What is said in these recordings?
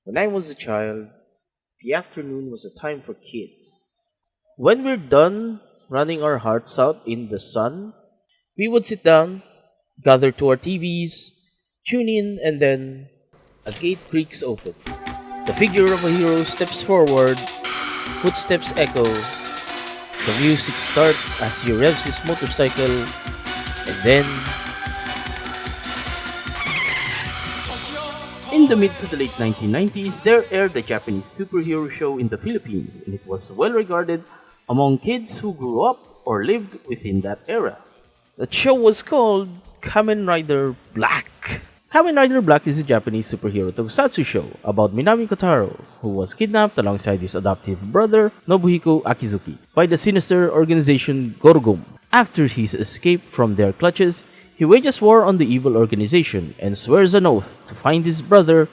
When I was a child, the afternoon was a time for kids. When we're done running our hearts out in the sun, we would sit down, gather to our TVs, tune in, and then a gate creaks open. The figure of a hero steps forward, footsteps echo, the music starts as he revs his motorcycle, and then, in the mid to the late 1990s, there aired a Japanese superhero show in the Philippines, and it was well regarded among kids who grew up or lived within that era. That show was called Kamen Rider Black. Kamen Rider Black is a Japanese superhero tokusatsu show about Minami Kotaro, who was kidnapped alongside his adoptive brother Nobuhiko Akizuki by the sinister organization Gorgum. After his escape from their clutches, he wages war on the evil organization and swears an oath to find his brother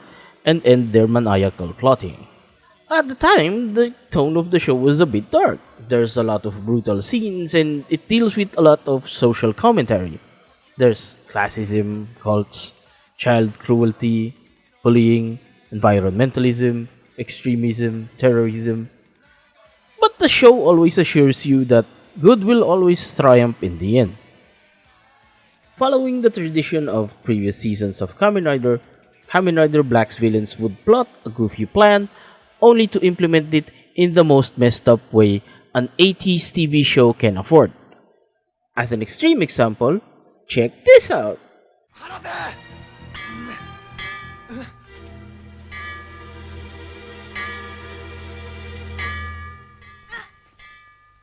and end their maniacal plotting. At the time, the tone of the show was a bit dark. There's a lot of brutal scenes and it deals with a lot of social commentary. There's classism, cults, child cruelty, bullying, environmentalism, extremism, terrorism. But the show always assures you that good will always triumph in the end. Following the tradition of previous seasons of Kamen Rider Black's villains would plot a goofy plan only to implement it in the most messed up way an 80s TV show can afford. As an extreme example, check this out.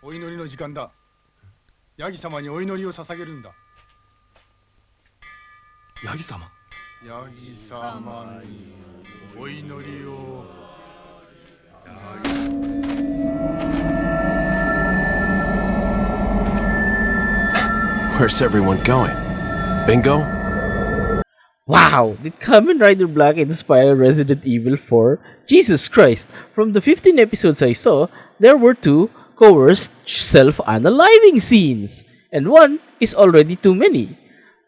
お祈りの時間だ。ヤギ様にお祈りを捧げるんだ。ヤギ様ヤギ様にお祈りを。Where's everyone going? Bingo? Wow! Did Kamen Rider Black inspire Resident Evil 4? Jesus Christ! From the 15 episodes I saw, there were two coerced self-unaliving scenes, and one is already too many.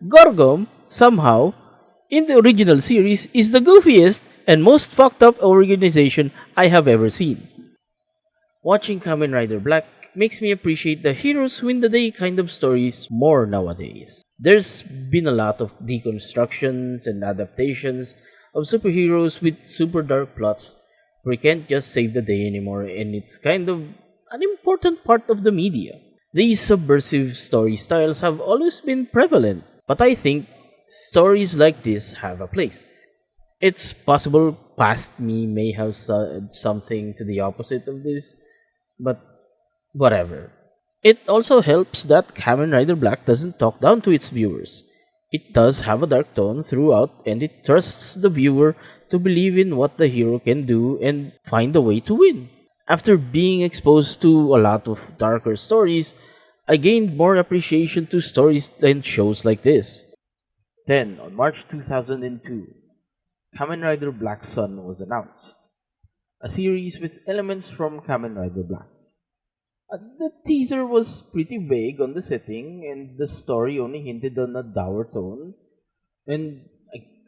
Gorgom, somehow, in the original series, is the goofiest and most fucked up organization I have ever seen. Watching Kamen Rider Black makes me appreciate the heroes win the day kind of stories more nowadays. There's been a lot of deconstructions and adaptations of superheroes with super dark plots where you can't just save the day anymore, and it's kind of an important part of the media. These subversive story styles have always been prevalent, but I think stories like this have a place. It's possible past me may have said something to the opposite of this, but whatever. It also helps that Kamen Rider Black doesn't talk down to its viewers. It does have a dark tone throughout and it trusts the viewer to believe in what the hero can do and find a way to win. After being exposed to a lot of darker stories, I gained more appreciation to stories and shows like this. Then, on March 2002, Kamen Rider Black Sun was announced, a series with elements from Kamen Rider Black. The teaser was pretty vague on the setting, and the story only hinted on a dour tone. And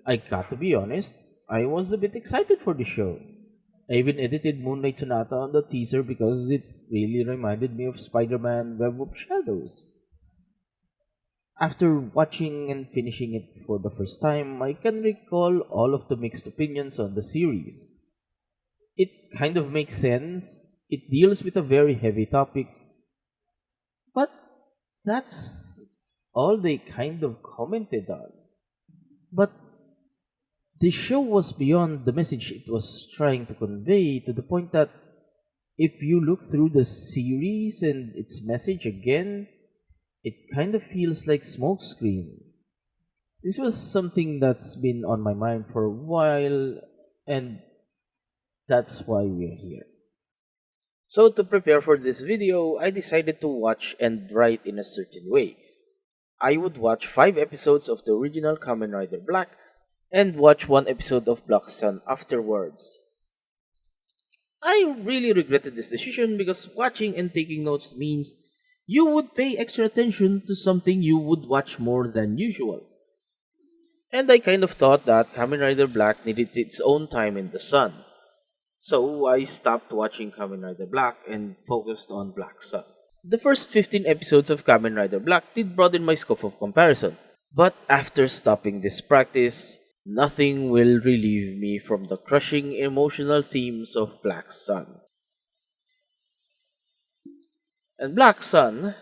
I got to be honest, I was a bit excited for the show. I even edited Moonlight Sonata on the teaser because it really reminded me of Spider-Man Web of Shadows. After watching and finishing it for the first time, I can recall all of the mixed opinions on the series. It kind of makes sense. It deals with a very heavy topic, but that's all they kind of commented on. But the show was beyond the message it was trying to convey, to the point that if you look through the series and its message again, it kind of feels like smokescreen. This was something that's been on my mind for a while, and that's why we're here. So to prepare for this video, I decided to watch and write in a certain way. I would watch 5 episodes of the original Kamen Rider Black and watch 1 episode of Black Sun afterwards. I really regretted this decision because watching and taking notes means you would pay extra attention to something you would watch more than usual. And I kind of thought that Kamen Rider Black needed its own time in the sun. So I stopped watching Kamen Rider Black and focused on Black Sun. The first 15 episodes of Kamen Rider Black did broaden my scope of comparison. But after stopping this practice, nothing will relieve me from the crushing emotional themes of Black Sun. And Black Sun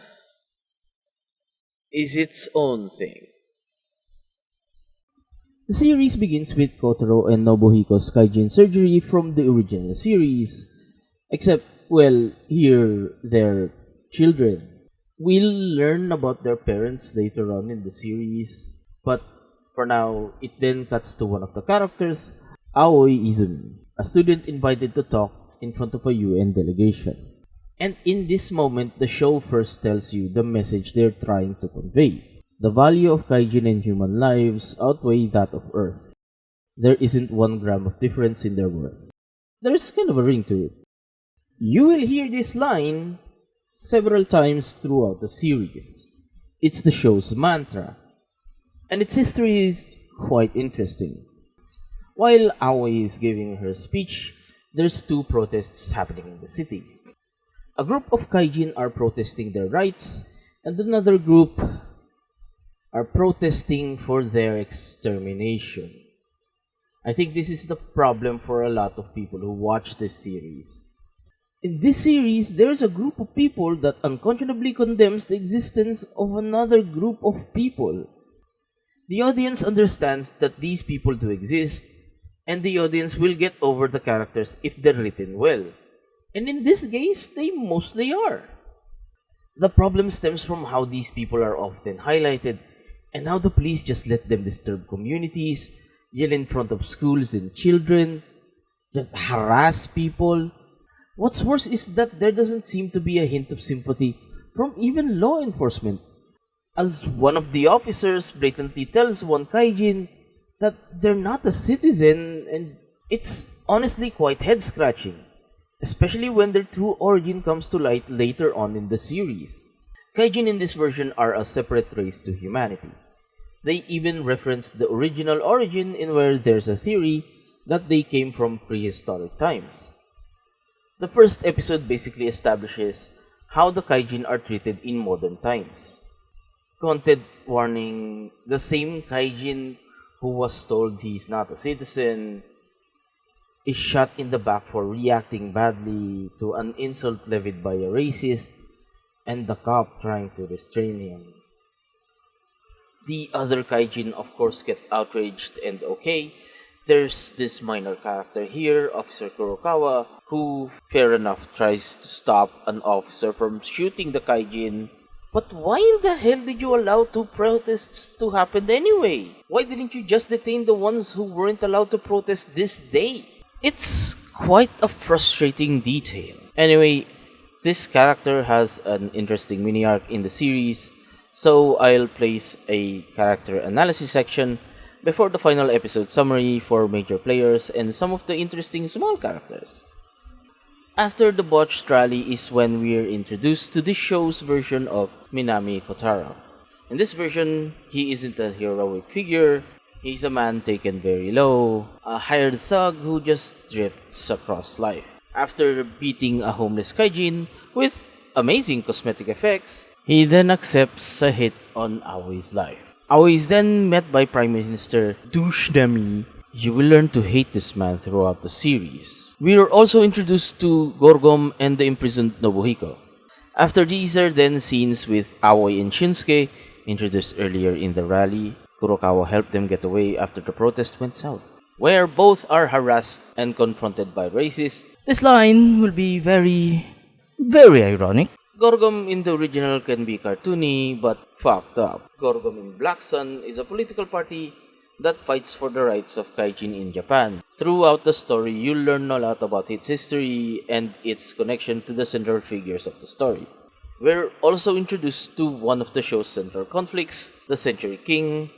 is its own thing. The series begins with Kotaro and Nobuhiko's Kaijin surgery from the original series. Except, well, here they're children. We'll learn about their parents later on in the series. But for now, it then cuts to one of the characters, Aoi Izumi, a student invited to talk in front of a UN delegation. And in this moment, the show first tells you the message they're trying to convey. The value of Kaijin and human lives outweigh that of Earth. There isn't 1 gram of difference in their worth. There's kind of a ring to it. You will hear this line several times throughout the series. It's the show's mantra. And its history is quite interesting. While Aoi is giving her speech, there's 2 protests happening in the city. A group of Kaijin are protesting their rights, and another group are protesting for their extermination. I think this is the problem for a lot of people who watch this series. In this series, there's a group of people that unconscionably condemns the existence of another group of people. The audience understands that these people do exist, and the audience will get over the characters if they're written well. And in this case, they mostly are. The problem stems from how these people are often highlighted and how the police just let them disturb communities, yell in front of schools and children, just harass people. What's worse is that there doesn't seem to be a hint of sympathy from even law enforcement, as one of the officers blatantly tells one Kaijin that they're not a citizen, and it's honestly quite head-scratching, especially when their true origin comes to light later on in the series. Kaijin in this version are a separate race to humanity. They even reference the original origin in where there's a theory that they came from prehistoric times. The first episode basically establishes how the Kaijin are treated in modern times. Content warning: the same Kaijin who was told he's not a citizen is shot in the back for reacting badly to an insult levied by a racist and the cop trying to restrain him. The other Kaijin of course get outraged, and okay, there's this minor character here, Officer Kurokawa, who, fair enough, tries to stop an officer from shooting the Kaijin. But why in the hell did you allow 2 protests to happen anyway? Why didn't you just detain the ones who weren't allowed to protest this day? It's quite a frustrating detail. Anyway, this character has an interesting mini-arc in the series, so I'll place a character analysis section before the final episode summary for major players and some of the interesting small characters. After the botched rally is when we're introduced to this show's version of Minami Kotaro. In this version, he isn't a heroic figure, he's a man taken very low, a hired thug who just drifts across life. After beating a homeless Kaijin with amazing cosmetic effects, he then accepts a hit on Aoi's life. Aoi is then met by Prime Minister Dushnami. You will learn to hate this man throughout the series. We are also introduced to Gorgom and the imprisoned Nobuhiko. After these are then scenes with Aoi and Shinsuke, introduced earlier in the rally. Kurokawa helped them get away after the protest went south, where both are harassed and confronted by racists. This line will be very ironic. Gorgom in the original can be cartoony but fucked up. Gorgom in Black Sun is a political party that fights for the rights of Kaijin in Japan. Throughout the story, you'll learn a lot about its history and its connection to the central figures of the story. We're also introduced to one of the show's central conflicts, the Century King,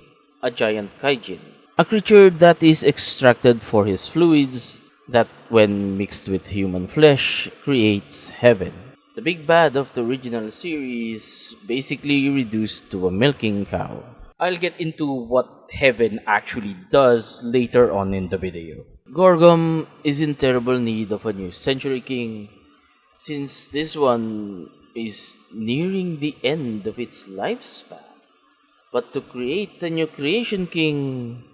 a giant Kaijin. A creature that is extracted for his fluids that, when mixed with human flesh, creates heaven. The big bad of the original series basically reduced to a milking cow. I'll get into what heaven actually does later on in the video. Gorgom is in terrible need of a new Century King since this one is nearing the end of its lifespan. But to create a new Creation King,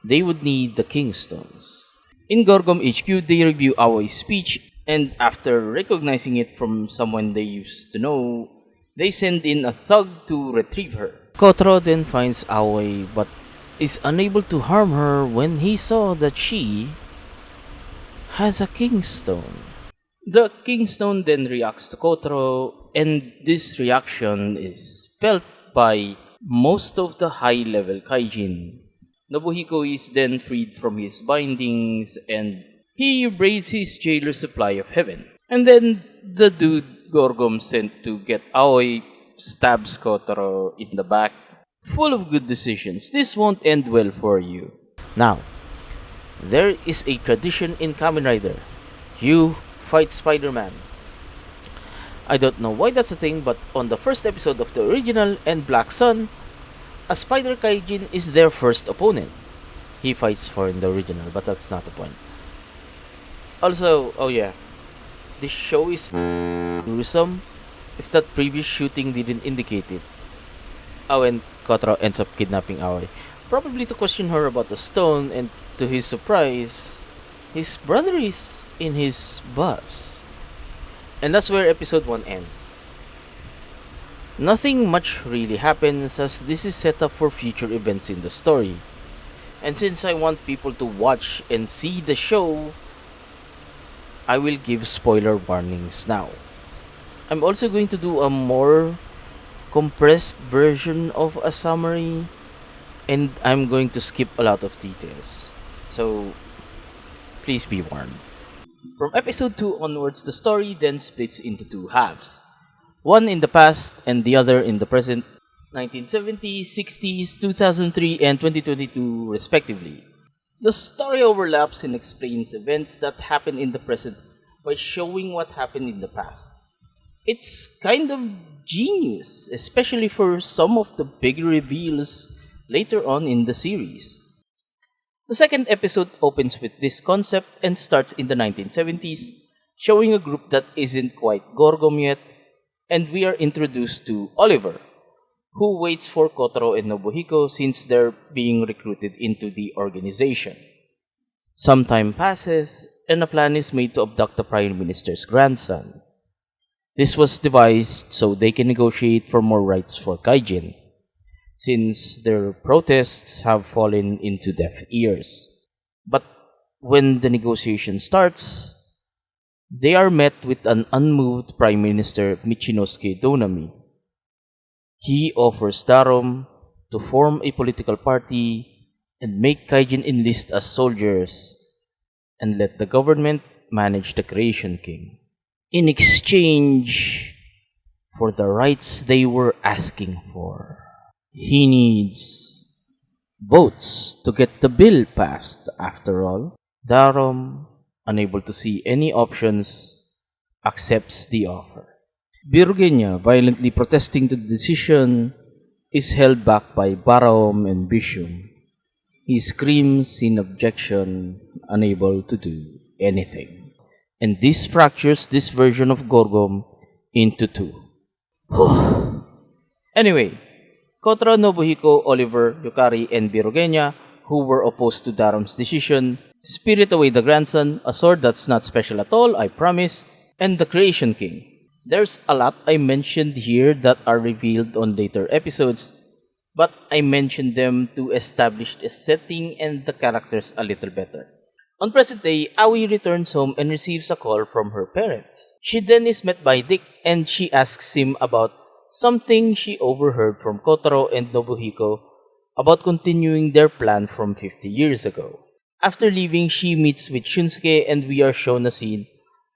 they would need the Kingstones. In Gorgom HQ, they review Aoi's speech, and after recognizing it from someone they used to know, they send in a thug to retrieve her. Kotaro then finds Aoi but is unable to harm her when he saw that she has a Kingstone. The Kingstone then reacts to Kotaro, and this reaction is felt by most of the high-level kaijin. Nobuhiko is then freed from his bindings, and he raises his jailer's supply of heaven. And then the dude Gorgom sent to get Aoi stabs Kotaro in the back. Full of good decisions. This won't end well for you. Now, there is a tradition in Kamen Rider. You fight Spider-Man. I don't know why that's a thing, but on the first episode of the original and Black Sun, a Spider Kaijin is their first opponent. He fights for in the original, but that's not the point. Also, oh yeah, this show is gruesome if that previous shooting didn't indicate it. Oh, and Kotaro ends up kidnapping Aoi, probably to question her about the stone, and to his surprise, his brother is in his bus. And that's where episode 1 ends. Nothing much really happens as this is set up for future events in the story. And since I want people to watch and see the show, I will give spoiler warnings now. I'm also going to do a more compressed version of a summary, and I'm going to skip a lot of details. So, please be warned. From episode 2 onwards, the story then splits into two halves. One in the past and the other in the present, 1970s, 60s, 2003, and 2022 respectively. The story overlaps and explains events that happen in the present by showing what happened in the past. It's kind of genius, especially for some of the big reveals later on in the series. The second episode opens with this concept and starts in the 1970s, showing a group that isn't quite Gorgom yet, and we are introduced to Oliver, who waits for Kotaro and Nobuhiko since they're being recruited into the organization. Some time passes, and a plan is made to abduct the Prime Minister's grandson. This was devised so they can negotiate for more rights for Kaijin, since their protests have fallen into deaf ears. But when the negotiation starts, they are met with an unmoved Prime Minister Michinosuke Donami. He offers Darom to form a political party and make Kaijin enlist as soldiers and let the government manage the Creation King. In exchange for the rights they were asking for. He needs votes to get the bill passed, after all. Darom, unable to see any options, accepts the offer. Birugenya, violently protesting to the decision, is held back by Barom and Bishum. He screams in objection, unable to do anything. And this fractures this version of Gorgom into two. Anyway, Kotaro, Nobuhiko, Oliver, Yukari, and Birugenya, who were opposed to Darom's decision, spirit away the grandson, a sword that's not special at all, I promise, and the Creation King. There's a lot I mentioned here that are revealed on later episodes, but I mentioned them to establish the setting and the characters a little better. On present day, Aoi returns home and receives a call from her parents. She then is met by Dick and she asks him about something she overheard from Kotaro and Nobuhiko about continuing their plan from 50 years ago. After leaving, she meets with Shunsuke and we are shown a scene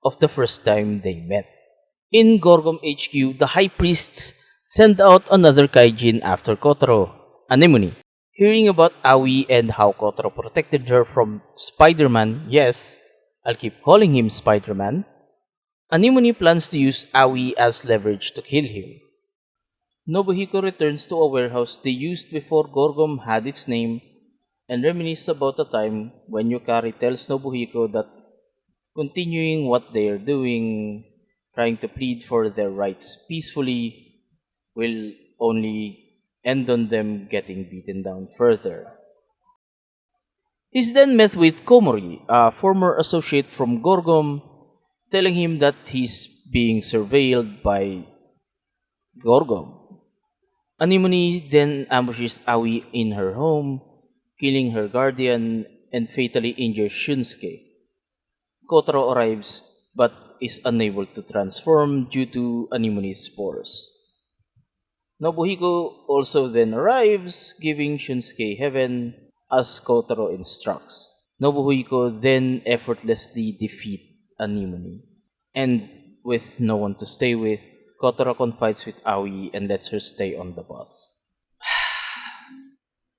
of the first time they met. In Gorgom HQ, the High Priests send out another Kaijin after Kotaro, Anemone. Hearing about Aoi and how Kotaro protected her from Spider-Man, yes, I'll keep calling him Spider-Man, Anemone plans to use Aoi as leverage to kill him. Nobuhiko returns to a warehouse they used before Gorgom had its name and reminisces about the time when Yukari tells Nobuhiko that continuing what they are doing, trying to plead for their rights peacefully, will only end on them getting beaten down further. He's then met with Komori, a former associate from Gorgom, telling him that he's being surveilled by Gorgom. Anemone then ambushes Aoi in her home, killing her guardian and fatally injures Shunsuke. Kotaro arrives but is unable to transform due to Anemone's spores. Nobuhiko also then arrives, giving Shunsuke heaven as Kotaro instructs. Nobuhiko then effortlessly defeats Anemone. And with no one to stay with, Kotaro confides with Aoi and lets her stay on the bus.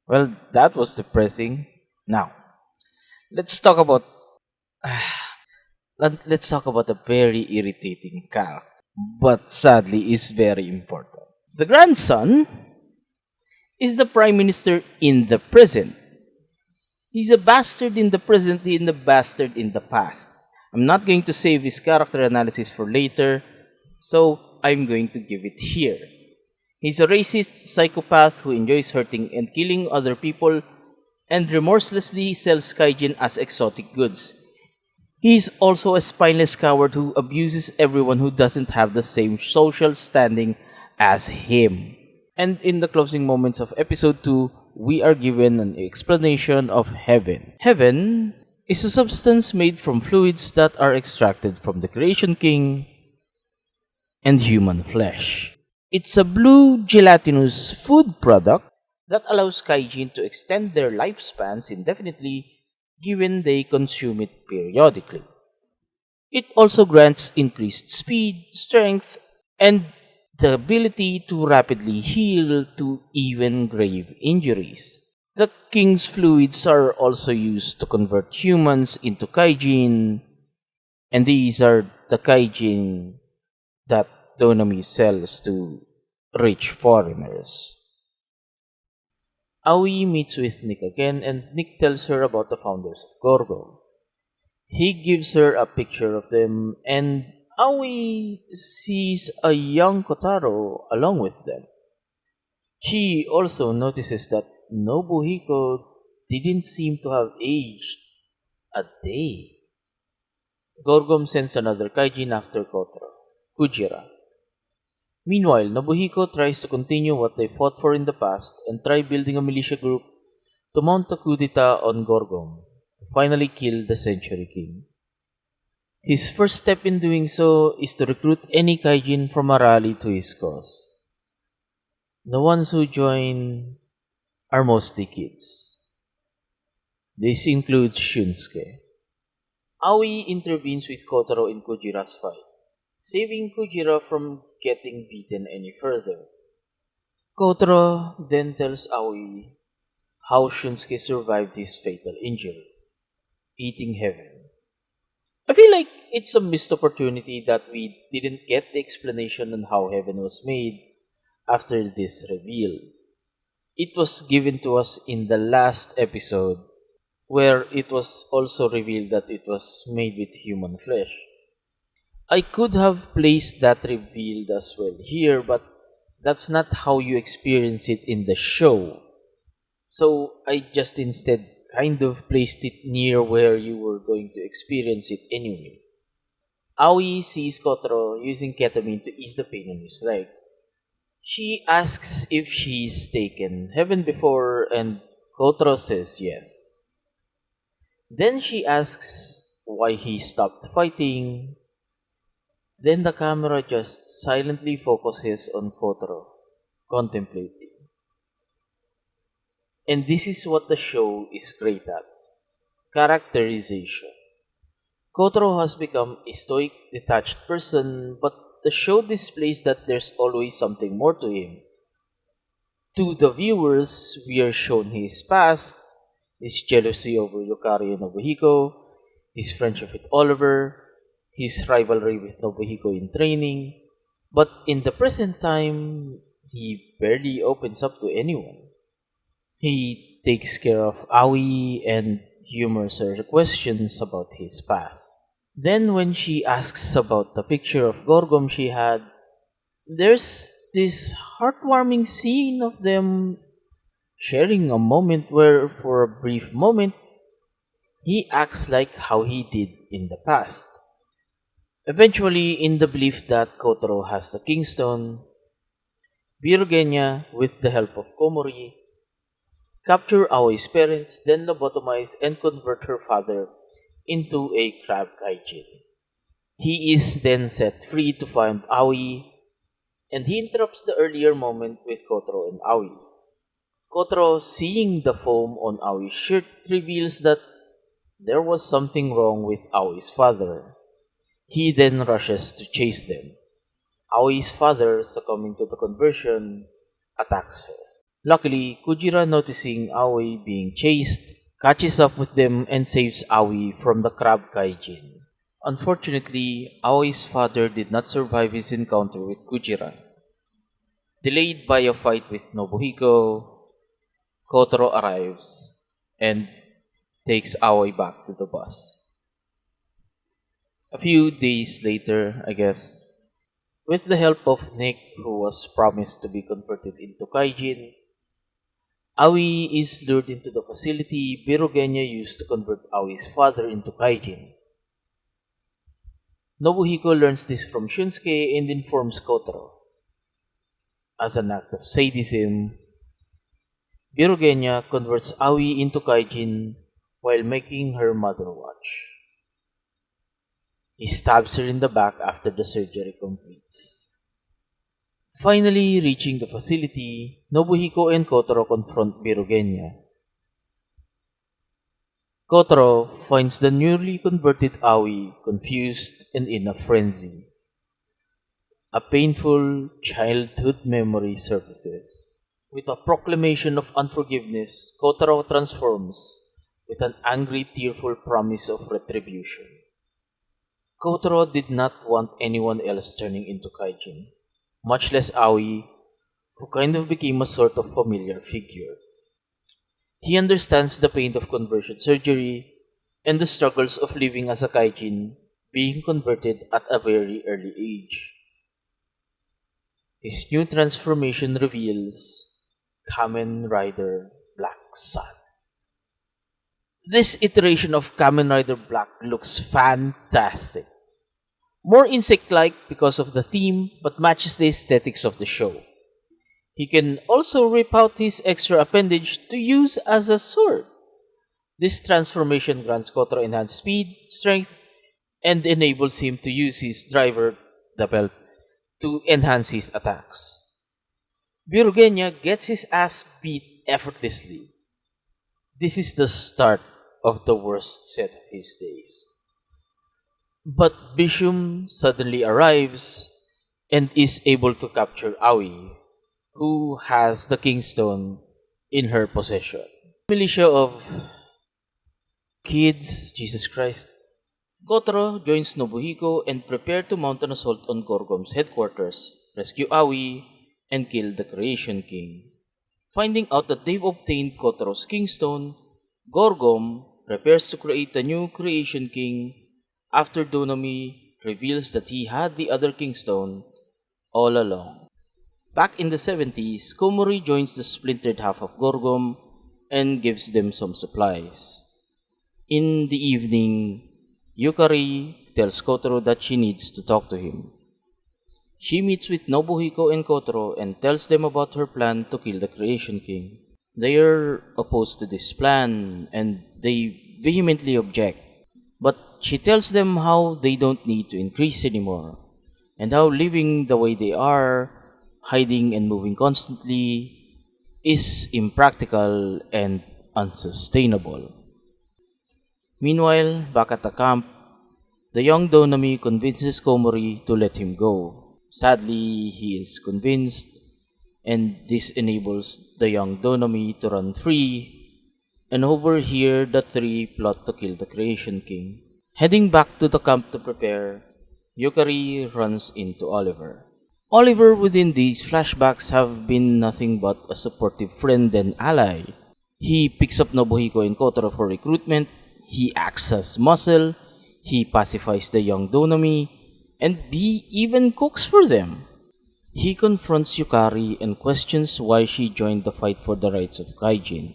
Well, that was depressing. Now, let's talk about let's talk about a very irritating character, but sadly is very important. The grandson is the prime minister in the present. He's a bastard in the present and a bastard in the past. I'm not going to save his character analysis for later, so I'm going to give it here. He's a racist psychopath who enjoys hurting and killing other people and remorselessly sells kaijin as exotic goods. He's also a spineless coward who abuses everyone who doesn't have the same social standing as him. And in the closing moments of episode 2, we are given an explanation of heaven. Heaven is a substance made from fluids that are extracted from the Creation King and human flesh. It's a blue gelatinous food product that allows kaijin to extend their lifespans indefinitely given they consume it periodically. It also grants increased speed, strength, and the ability to rapidly heal to even grave injuries. The king's fluids are also used to convert humans into kaijin, and these are the kaijin that Donami sells to rich foreigners. Aoi meets with Nick again, and Nick tells her about the founders of Gorgo. He gives her a picture of them, and Aoi sees a young Kotaro along with them. She also notices that Nobuhiko didn't seem to have aged a day. Gorgom sends another kaijin after Kotaro, Kujira. Meanwhile, Nobuhiko tries to continue what they fought for in the past and try building a militia group to mount a coup d'etat on Gorgom to finally kill the Century King. His first step in doing so is to recruit any kaijin from a rally to his cause. The ones who join are mostly kids. This includes Shunsuke. Aoi intervenes with Kotaro in Kujira's fight, saving Kujira from getting beaten any further. Kotaro then tells Aoi how Shunsuke survived his fatal injury, eating heaven. I feel like it's a missed opportunity that we didn't get the explanation on how heaven was made after this reveal. It was given to us in the last episode, where it was also revealed that it was made with human flesh. I could have placed that revealed as well here, but that's not how you experience it in the show. So I just instead kind of placed it near where you were going to experience it anyway. Aoi sees Kotaro using ketamine to ease the pain in his leg. She asks if he's taken heaven before, and Kotaro says yes. Then she asks why he stopped fighting. Then the camera just silently focuses on Kotaro, contemplating. And this is what the show is great at: characterization. Kotaro has become a stoic, detached person, but the show displays that there's always something more to him. To the viewers, we are shown his past, his jealousy over Yukari and Nobuhiko, his friendship with Oliver, his rivalry with Nobuhiko in training. But in the present time, He barely opens up to anyone. He takes care of Aoi and humors her questions about his past. Then, when she asks about the picture of Gorgom she had, there's this heartwarming scene of them sharing a moment where, for a brief moment, he acts like how he did in the past. Eventually, in the belief that Kotaro has the Kingstone, Birugenya, with the help of Komori, capture Aoi's parents, then lobotomize and convert her father into a crab kaijin. He is then set free to find Aoi, and he interrupts the earlier moment with Kotaro and Aoi. Kotaro, seeing the foam on Aoi's shirt, reveals that there was something wrong with Aoi's father. He then rushes to chase them. Aoi's father, succumbing to the conversion, attacks her. Luckily, Kujira, noticing Aoi being chased, catches up with them and saves Aoi from the crab kaijin. Unfortunately, Aoi's father did not survive his encounter with Kujira. Delayed by a fight with Nobuhiko, Kotaro arrives and takes Aoi back to the bus. A few days later, I guess, with the help of Nick, who was promised to be converted into Kaijin, Aoi is lured into the facility Birugenya used to convert Aoi's father into Kaijin. Nobuhiko learns this from Shunsuke and informs Kotaro. As an act of sadism, Birugenya converts Aoi into Kaijin while making her mother watch. He stabs her in the back after the surgery completes. Finally reaching the facility, Nobuhiko and Kotaro confront Birugenya. Kotaro finds the newly converted Aoi confused and in a frenzy. A painful childhood memory surfaces. With a proclamation of unforgiveness, Kotaro transforms with an angry, tearful promise of retribution. Kotaro did not want anyone else turning into Kaijin, much less Aoi, who kind of became a sort of familiar figure. He understands the pain of conversion surgery and the struggles of living as a Kaijin, being converted at a very early age. His new transformation reveals Kamen Rider Black Sun. This iteration of Kamen Rider Black looks fantastic. More insect-like because of the theme, but matches the aesthetics of the show. He can also rip out his extra appendage to use as a sword. This transformation grants Kotaro enhanced speed, strength, and enables him to use his driver, the belt, to enhance his attacks. Birugenya gets his ass beat effortlessly. This is the start of the worst set of his days. But Bishum suddenly arrives and is able to capture Aoi, who has the Kingstone in her possession. Militia of kids, Jesus Christ. Kotaro joins Nobuhiko and prepare to mount an assault on Gorgom's headquarters, rescue Aoi, and kill the Creation King. Finding out that they've obtained Kotaro's Kingstone, Gorgom prepares to create a new Creation King after Donomi reveals that he had the other Kingstone all along. Back in the 70s, Komori joins the splintered half of Gorgom and gives them some supplies. In the evening, Yukari tells Kotaro that she needs to talk to him. She meets with Nobuhiko and Kotaro and tells them about her plan to kill the Creation King. They are opposed to this plan and they vehemently object. But she tells them how they don't need to increase anymore and how living the way they are, hiding and moving constantly, is impractical and unsustainable. Meanwhile, back at the camp, the young Donomi convinces Komori to let him go. Sadly, he is convinced, and this enables the young Donomi to run free and overhear the three plot to kill the Creation King. Heading back to the camp to prepare, Yukari runs into Oliver. Oliver within these flashbacks have been nothing but a supportive friend and ally. He picks up Nobuhiko and Kotaro for recruitment, he acts as muscle, he pacifies the young Donomi, and he even cooks for them. He confronts Yukari and questions why she joined the fight for the rights of Kaijin,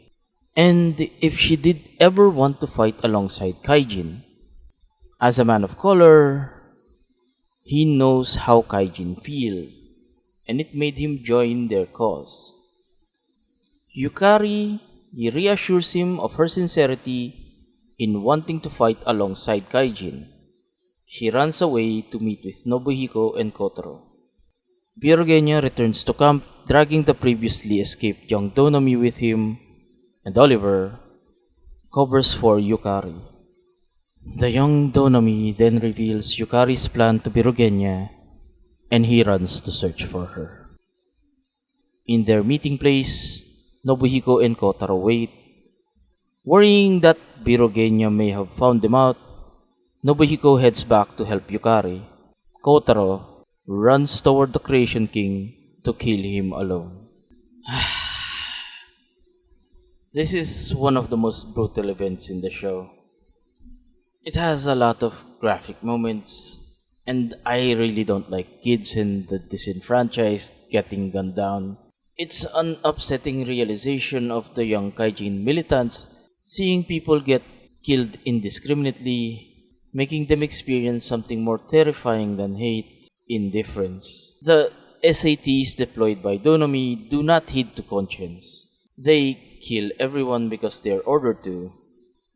and if she did ever want to fight alongside Kaijin. As a man of color, he knows how Kaijin feel, and it made him join their cause. Yukari reassures him of her sincerity in wanting to fight alongside Kaijin. She runs away to meet with Nobuhiko and Kotaro. Birogenya returns to camp, dragging the previously escaped young Donomi with him, and Oliver covers for Yukari. The young Donomi then reveals Yukari's plan to Birogenya, and he runs to search for her. In their meeting place, Nobuhiko and Kotaro wait. Worrying that Birogenya may have found them out, Nobuhiko heads back to help Yukari. Kotaro runs toward the Creation King to kill him alone. This is one of the most brutal events in the show. It has a lot of graphic moments, and I really don't like kids and the disenfranchised getting gunned down. It's an upsetting realization of the young Kaijin militants seeing people get killed indiscriminately, making them experience something more terrifying than hate: indifference. The SATs deployed by Donomi do not heed to conscience. They kill everyone because they're ordered to,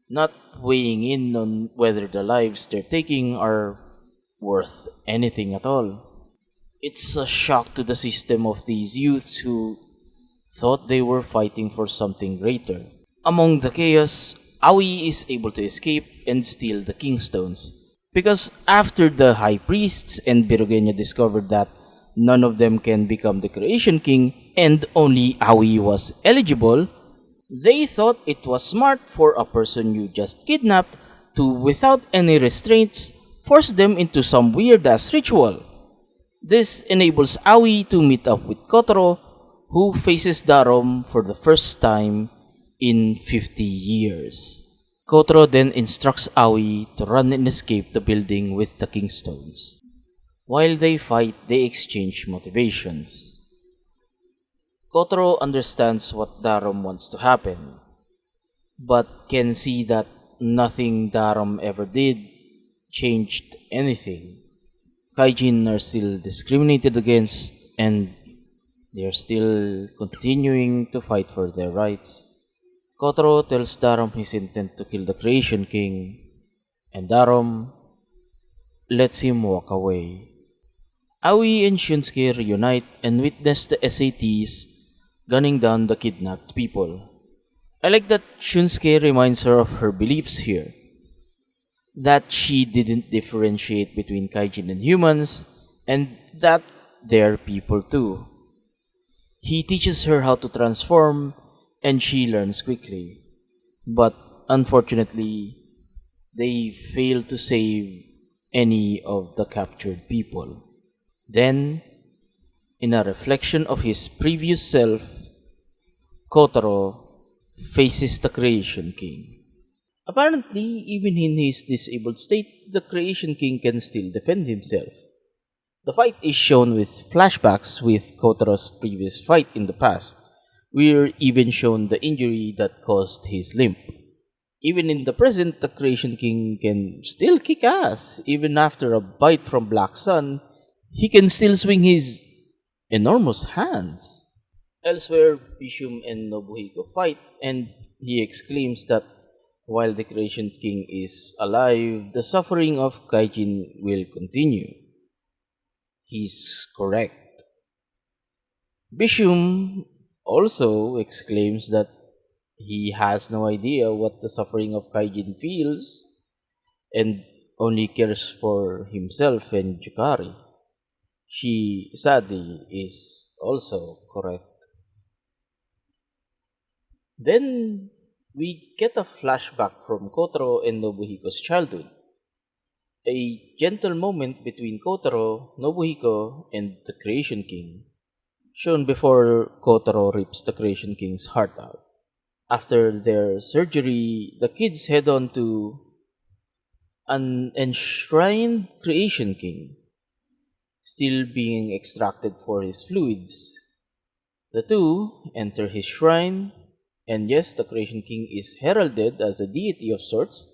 not weighing in on whether the lives they're taking are worth anything at all. It's a shock to the system of these youths who thought they were fighting for something greater. Among the chaos, Aoi is able to escape and steal the Kingstones. Because after the High Priests and Birogenya discovered that none of them can become the Creation King and only Aoi was eligible, they thought it was smart for a person you just kidnapped to, without any restraints, force them into some weird ass ritual. This enables Aoi to meet up with Kotaro, who faces Darom for the first time in 50 years. Kotaro then instructs Aoi to run and escape the building with the Kingstones. While they fight, they exchange motivations. Kotaro understands what Darom wants to happen, but can see that nothing Darom ever did changed anything. Kaijin are still discriminated against, and they are still continuing to fight for their rights. Kotaro tells Darom his intent to kill the Creation King, and Darom lets him walk away. Aoi and Shunsuke reunite and witness the SATs gunning down the kidnapped people. I like that Shunsuke reminds her of her beliefs here, that she didn't differentiate between Kaijin and humans, and that they're people too. He teaches her how to transform, and she learns quickly. But unfortunately, they fail to save any of the captured people. Then, in a reflection of his previous self, Kotaro faces the Creation King. Apparently, even in his disabled state, the Creation King can still defend himself. The fight is shown with flashbacks with Kotaro's previous fight in the past. We're even shown the injury that caused his limp. Even in the present, the Creation King can still kick ass. Even after a bite from Black Sun, he can still swing his enormous hands. Elsewhere, Bishum and Nobuhiko fight, and he exclaims that while the Creation King is alive, the suffering of Kaijin will continue. He's correct. Bishum also exclaims that he has no idea what the suffering of Kaijin feels and only cares for himself and Yukari. She sadly is also correct. Then we get a flashback from Kotaro and Nobuhiko's childhood. a gentle moment between Kotaro, Nobuhiko, and the Creation King, shown before Kotaro rips the Creation King's heart out. After their surgery, the kids head on to an enshrined Creation King, still being extracted for his fluids. The two enter his shrine, and yes, the Creation King is heralded as a deity of sorts.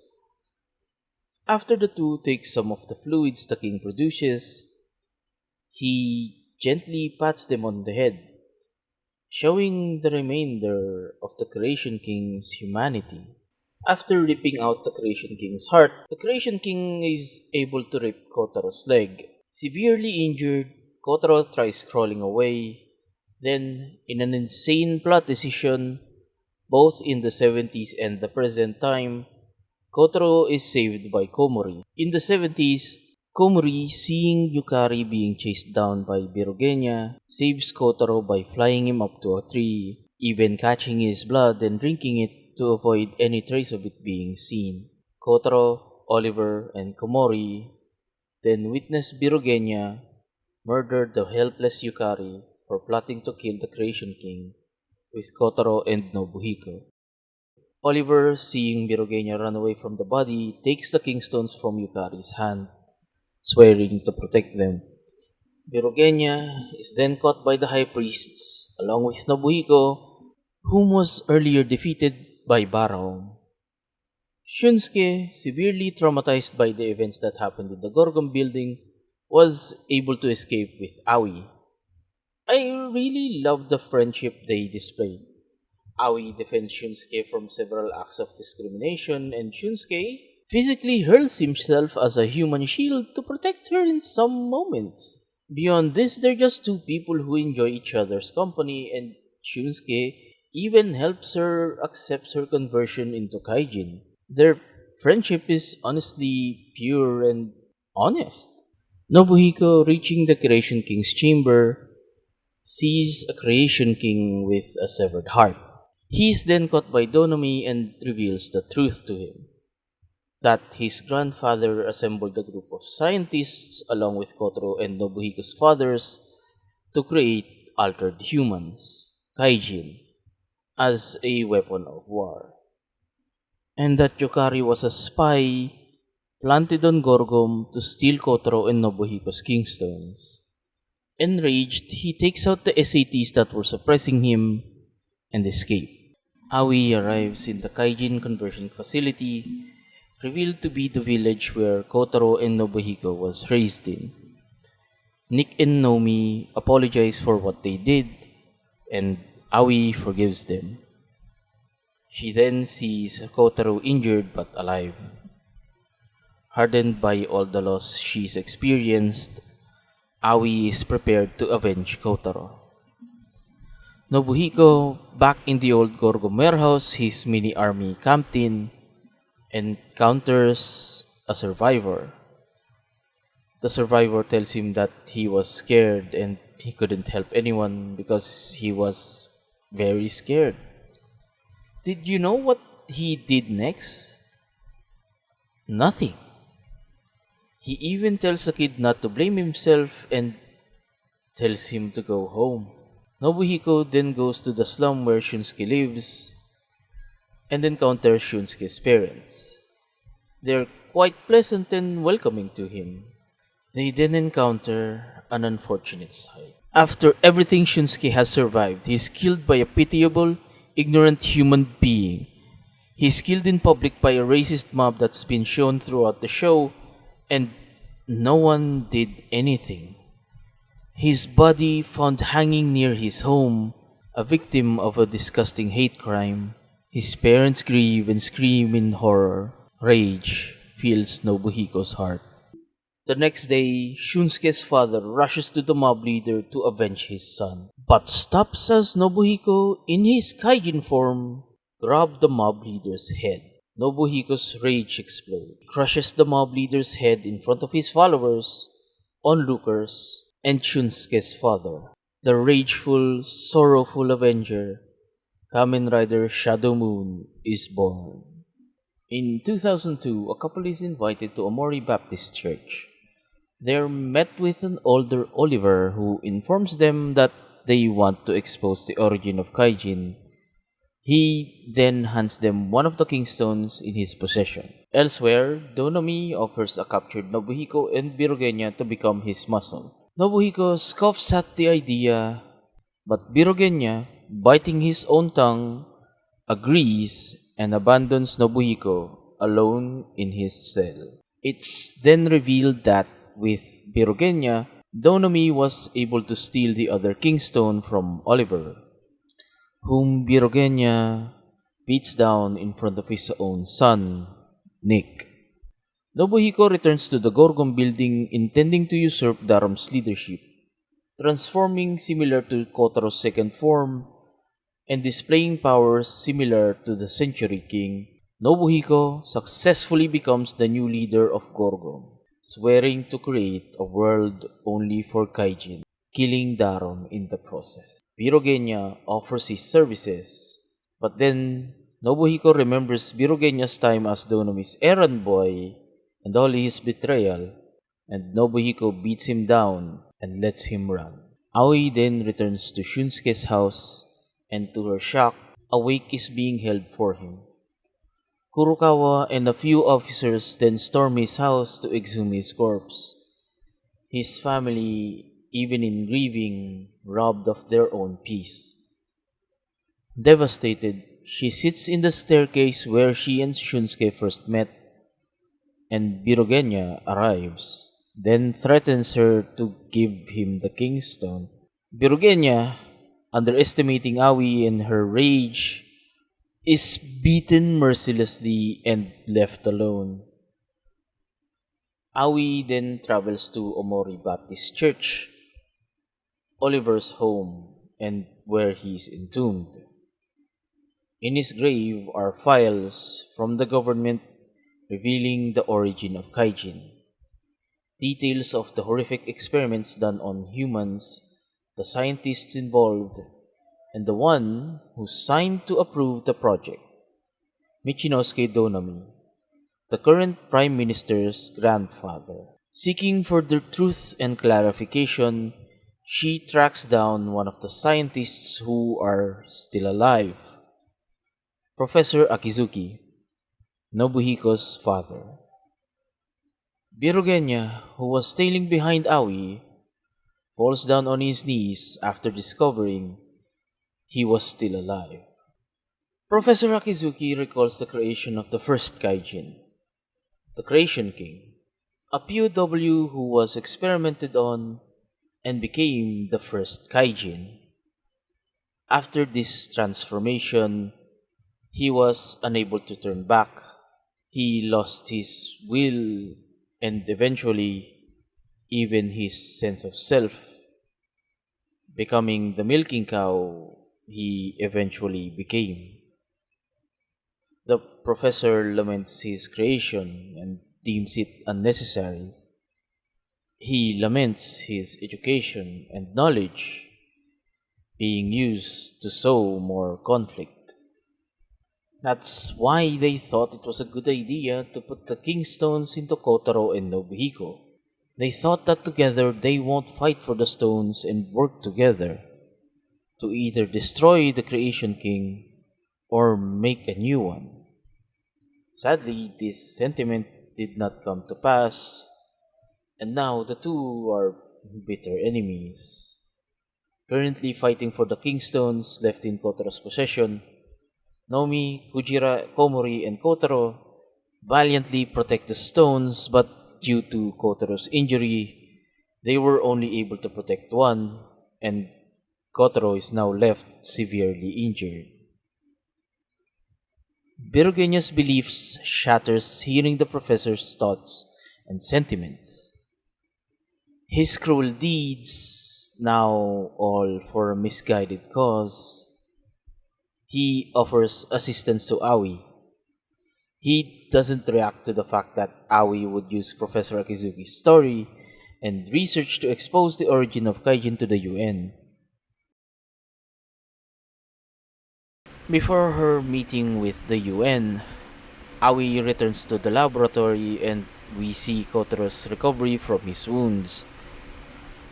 After the two take some of the fluids the king produces, he gently pats them on the head, showing the remainder of the Creation King's humanity. After ripping out the Creation King's heart, the Creation King is able to rip Kotaro's leg. Severely injured, Kotaro tries crawling away. Then, in an insane plot decision, both in the 70s and the present time, Kotaro is saved by Komori. In the 70s, Komori, seeing Yukari being chased down by Birogenia, saves Kotaro by flying him up to a tree, even catching his blood and drinking it to avoid any trace of it being seen. Kotaro, Oliver, and Komori then witness Birogenia murder the helpless Yukari for plotting to kill the Creation King with Kotaro and Nobuhiko. Oliver, seeing Birogenia run away from the body, takes the Kingstones from Yukari's hand, swearing to protect them. Birogenia is then caught by the High Priests, along with Nobuhiko, whom was earlier defeated by Barao. Shunsuke, severely traumatized by the events that happened in the Gorgon building, was able to escape with Aoi. I really love the friendship they displayed. Aoi defends Shunsuke from several acts of discrimination, and Shunsuke physically hurls himself as a human shield to protect her in some moments. Beyond this, they're just two people who enjoy each other's company, and Shunsuke even helps her accept her conversion into Kaijin. Their friendship is honestly pure and honest. Nobuhiko, reaching the Creation King's chamber, sees a Creation King with a severed heart. He is then caught by Donomi and reveals the truth to him, that his grandfather assembled a group of scientists along with Kotaro and Nobuhiko's fathers to create altered humans, Kaijin, as a weapon of war. And that Yukari was a spy planted on Gorgom to steal Kotaro and Nobuhiko's Kingstones. Enraged, he takes out the SATs that were suppressing him and escapes. Aoi arrives in the Kaijin conversion facility, revealed to be the village where Kotaro and Nobuhiko was raised in. Nick and Nomi apologize for what they did, and Aoi forgives them. She then sees Kotaro injured but alive. Hardened by all the loss she's experienced, Aoi is prepared to avenge Kotaro. Nobuhiko, back in the old Gorgom warehouse his mini-army camped in, encounters a survivor. The survivor tells him that he was scared and he couldn't help anyone because he was very scared. Did you know what he did next? Nothing. He even tells the kid not to blame himself and tells him to go home. Nobuhiko then goes to the slum where Shunsuke lives and encounters Shunsuke's parents. They're quite pleasant and welcoming to him. They then encounter an unfortunate sight. After everything Shunsuke has survived, he is killed by a pitiable, ignorant human being. He is killed in public by a racist mob that's been shown throughout the show, and no one did anything. His body found hanging near his home, a victim of a disgusting hate crime. His parents grieve and scream in horror. Rage fills Nobuhiko's heart. The next day, Shunsuke's father rushes to the mob leader to avenge his son, but stops as Nobuhiko, in his Kaijin form, grabs the mob leader's head. Nobuhiko's rage explodes, crushes the mob leader's head in front of his followers, onlookers, and Shunsuke's father. The rageful, sorrowful avenger, Kamen Rider Shadow Moon, is born. In 2002, a couple is invited to Amori Baptist Church. They're met with an older Oliver who informs them that they want to expose the origin of Kaijin. He then hands them one of the kingstones in his possession. Elsewhere, Donomi offers a captured Nobuhiko and Birogenya to become his muscle. Nobuhiko scoffs at the idea, but Birogenya, biting his own tongue, agrees and abandons Nobuhiko alone in his cell. It's then revealed that with Birogenya, Donomi was able to steal the other kingstone from Oliver, whom Birogenya beats down in front of his own son, Nick. Nobuhiko returns to the Gorgon building intending to usurp Darum's leadership, transforming similar to Kotaro's second form and displaying powers similar to the Century King. Nobuhiko successfully becomes the new leader of Gorgon, swearing to create a world only for Kaijin, killing Darum in the process. Birogenya offers his services, but then Nobuhiko remembers Birogenya's time as Donomi's errand boy and all his betrayal, and Nobuhiko beats him down and lets him run. Aoi then returns to Shunsuke's house, and to her shock, a wake is being held for him. Kurokawa and a few officers then storm his house to exhume his corpse. His family, even in grieving, robbed of their own peace. Devastated, she sits in the staircase where she and Shunsuke first met, and Birogenya arrives, then threatens her to give him the kingstone. Birogenya, underestimating Aoi and her rage, is beaten mercilessly and left alone. Aoi then travels to Omori Baptist Church, Oliver's home, and where he is entombed. In his grave are files from the government revealing the origin of Kaijin, details of the horrific experiments done on humans, the scientists involved, and the one who signed to approve the project, Michinosuke Donomi, the current Prime Minister's grandfather. Seeking further truth and clarification, she tracks down one of the scientists who are still alive, Professor Akizuki, Nobuhiko's father. Birogenya, who was tailing behind Aoi, falls down on his knees after discovering he was still alive. Professor Akizuki recalls the creation of the first Kaijin, the Creation King, a POW who was experimented on and became the first Kaijin. After this transformation, he was unable to turn back. He lost his will and eventually even his sense of self, becoming the milking cow he eventually became. The professor laments his creation and deems it unnecessary. He laments his education and knowledge being used to sow more conflict. That's why they thought it was a good idea to put the kingstones into Kotaro and Nobuhiko. They thought that together they won't fight for the stones and work together to either destroy the Creation King or make a new one. Sadly, this sentiment did not come to pass, and now the two are bitter enemies. Currently fighting for the kingstones left in Kotaro's possession, Nomi, Kujira, Komori, and Kotaro valiantly protect the stones, but due to Kotaro's injury, they were only able to protect one, and Kotaro is now left severely injured. Birogenya's beliefs shatters hearing the professor's thoughts and sentiments. His cruel deeds, now all for a misguided cause. He offers assistance to Aoi. He doesn't react to the fact that Aoi would use Professor Akizuki's story and research to expose the origin of Kaijin to the UN. Before her meeting with the UN, Aoi returns to the laboratory and we see Kotoro's recovery from his wounds.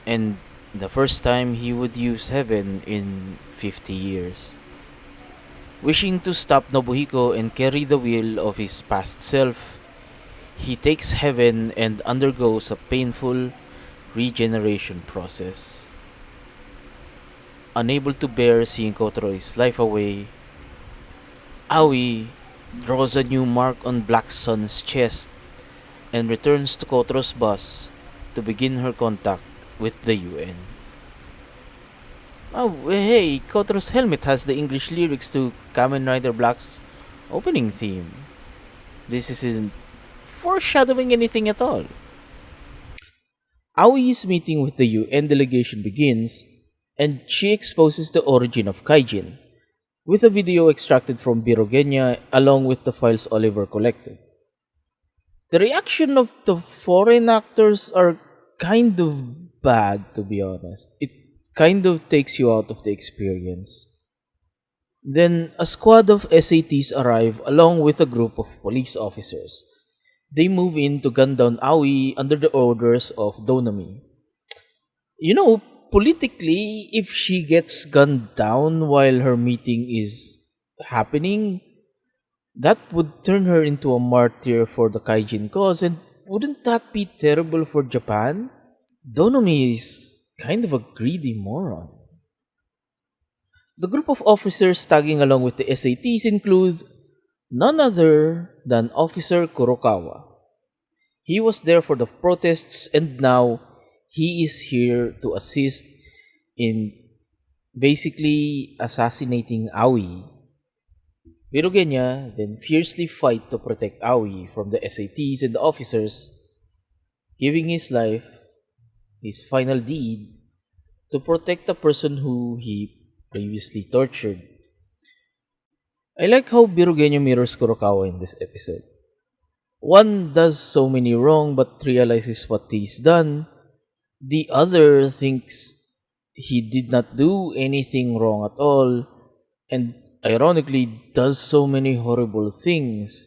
And the first time he would use heaven in 50 years. Wishing to stop Nobuhiko and carry the will of his past self, he takes heaven and undergoes a painful regeneration process. Unable to bear seeing Kotoro's life away, Aoi draws a new mark on Black Sun's chest and returns to Kotoro's bus to begin her contact with the UN. Oh, hey, Kotoro's helmet has the English lyrics to Kamen Rider Black's opening theme. This isn't foreshadowing anything at all. Aoi's meeting with the UN delegation begins, and she exposes the origin of Kaijin, with a video extracted from Birogenia along with the files Oliver collected. The reaction of the foreign actors are kind of bad, to be honest. It kind of takes you out of the experience. Then a squad of SATs arrive along with a group of police officers. They move in to gun down Aoi under the orders of Donami. You know, politically, if she gets gunned down while her meeting is happening, that would turn her into a martyr for the Kaijin cause, and wouldn't that be terrible for Japan? Donami is kind of a greedy moron. The group of officers tagging along with the SATs include none other than Officer Kurokawa. He was there for the protests and now he is here to assist in basically assassinating Aoi. Birogenia then fiercely fight to protect Aoi from the SATs and the officers, giving his life, his final deed, to protect the person who he previously tortured. I like how Birogenia mirrors Kurokawa in this episode. One does so many wrong but realizes what he's done. The other thinks he did not do anything wrong at all and ironically does so many horrible things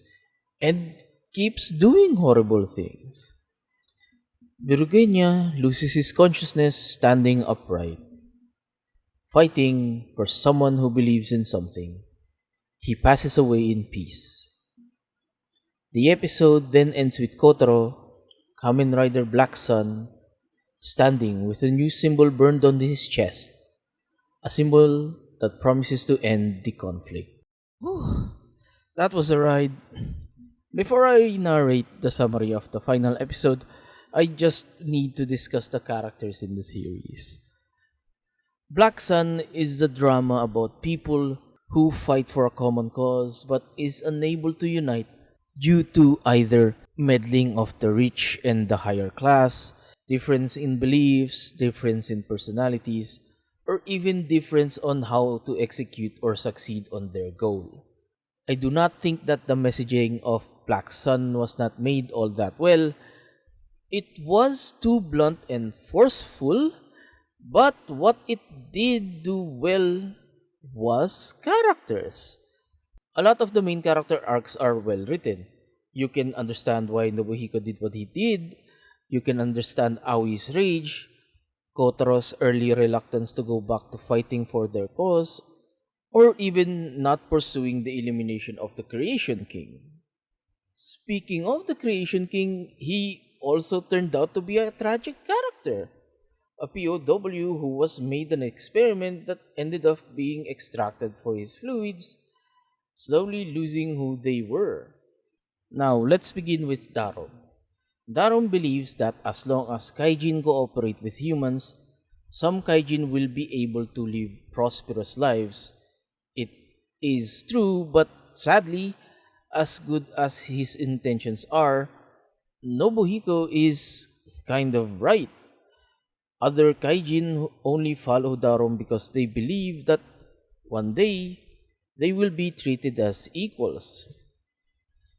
and keeps doing horrible things. Birugenia loses his consciousness standing upright, fighting for someone who believes in something. He passes away in peace. The episode then ends with Kotaro, Kamen Rider Black Sun, standing with a new symbol burned on his chest, a symbol that promises to end the conflict. Whew, that was a ride. Before I narrate the summary of the final episode, I just need to discuss the characters in the series. Black Sun is the drama about people who fight for a common cause but is unable to unite due to either meddling of the rich and the higher class, difference in beliefs, difference in personalities, or even difference on how to execute or succeed on their goal. I do not think that the messaging of Black Sun was not made all that well. It was too blunt and forceful, but what it did do well was characters. A lot of the main character arcs are well written. You can understand why Nobuhiko did what he did. You can understand Aoi's rage, Kotoro's early reluctance to go back to fighting for their cause, or even not pursuing the elimination of the Creation King. Speaking of the Creation King, he also turned out to be a tragic character. A POW who was made an experiment that ended up being extracted for his fluids, slowly losing who they were. Now, let's begin with Darom. Darom believes that as long as Kaijin cooperate with humans, some Kaijin will be able to live prosperous lives. It is true, but sadly, as good as his intentions are, Nobuhiko is kind of right. Other Kaijin only follow Darom because they believe that one day they will be treated as equals.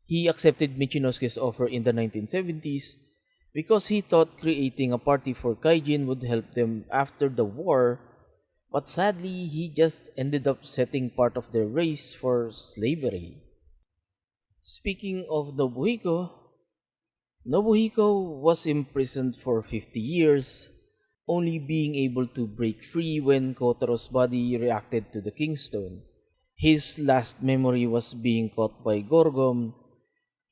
He accepted Michinosuke's offer in the 1970s because he thought creating a party for Kaijin would help them after the war, but sadly he just ended up setting part of their race for slavery. Speaking of Nobuhiko was imprisoned for 50 years, only being able to break free when Kotaro's body reacted to the Kingstone. His last memory was being caught by Gorgom,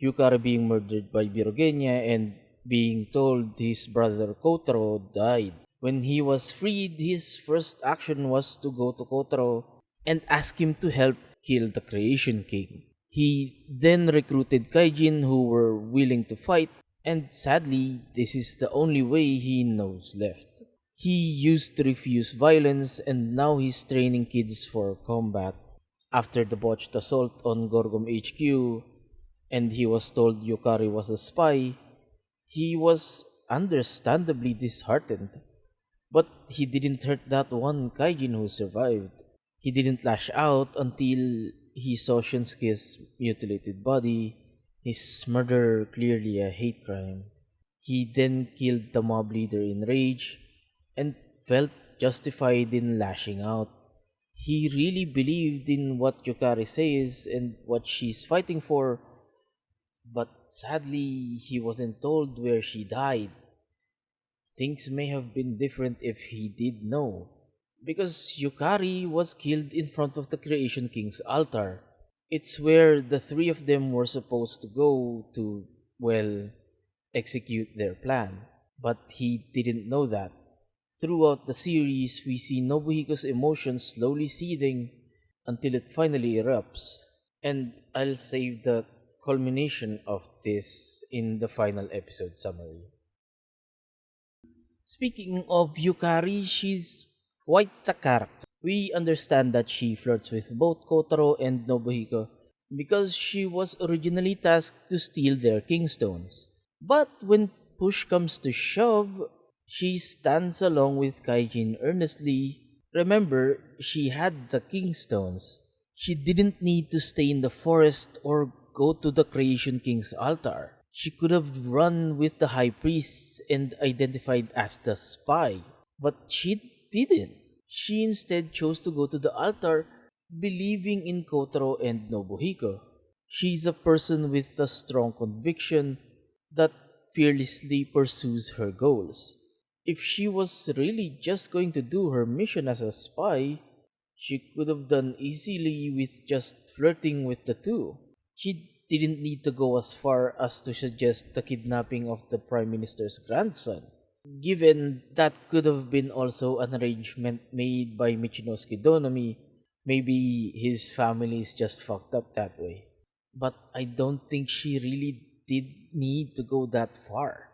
Yukari being murdered by Birogenia, and being told his brother Kotaro died. When he was freed, his first action was to go to Kotaro and ask him to help kill the Creation King. He then recruited Kaijin who were willing to fight, and sadly, this is the only way he knows left. He used to refuse violence, and now he's training kids for combat. After the botched assault on Gorgom HQ, and he was told Yukari was a spy, he was understandably disheartened. But he didn't hurt that one Kaijin who survived. He didn't lash out until he saw Shinsuke's mutilated body, his murder clearly a hate crime. He then killed the mob leader in rage and felt justified in lashing out. He really believed in what Yukari says and what she's fighting for, but sadly, he wasn't told where she died. Things may have been different if he did know. Because Yukari was killed in front of the Creation King's altar. It's where the three of them were supposed to go to, well, execute their plan. But he didn't know that. Throughout the series, we see Nobuhiko's emotions slowly seething until it finally erupts. And I'll save the culmination of this in the final episode summary. Speaking of Yukari, she's quite the character. We understand that she flirts with both Kotaro and Nobuhiko because she was originally tasked to steal their kingstones. But when push comes to shove, she stands along with Kaijin earnestly. Remember, she had the kingstones. She didn't need to stay in the forest or go to the Creation King's altar. She could have run with the high priests and identified as the spy. But she didn't. She instead chose to go to the altar, believing in Kotaro and Nobuhiko. She's a person with a strong conviction that fearlessly pursues her goals. If she was really just going to do her mission as a spy, she could have done easily with just flirting with the two. She didn't need to go as far as to suggest the kidnapping of the Prime Minister's grandson. Given that could have been also an arrangement made by Michinosuke Donami, maybe his family is just fucked up that way. But I don't think she really did need to go that far.